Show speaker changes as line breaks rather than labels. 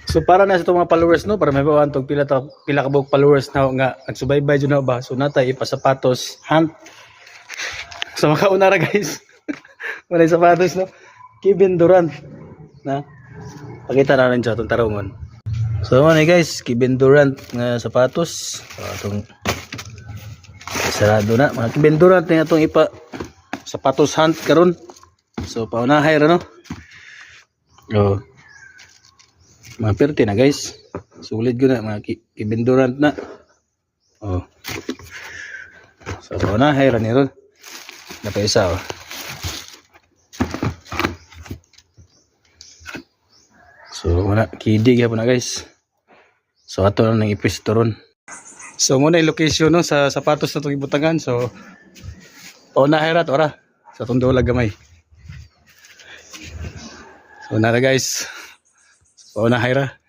So para na sa itong mga followers no, para may bawaan tong pila ka buok followers na nga nagsubaybay jud na ba. So natay ipasapatos hunt. So makauna ra guys. Wala sapatos no. Kevin Durant na. Pakita na rin sa itong tarungon. So ano guys, Kevin Durant nga sapatos. So atong sarado na. Mga Kevin Durant na itong ipa sapatos hunt karon. So paunahay ra no. Oh. Mga perti na guys. Sulit ko na mga Kevin Durant na. Oh. So paunahay ra ni ron. Napaisa oh. So muna kidig po na guys. So ato na nang ipisto ron. So muna yung location no sa sapatos na itong ibutangan. So paunahay ra to ra. Sa itong dola gamay. So nara guys. Paunahay ra.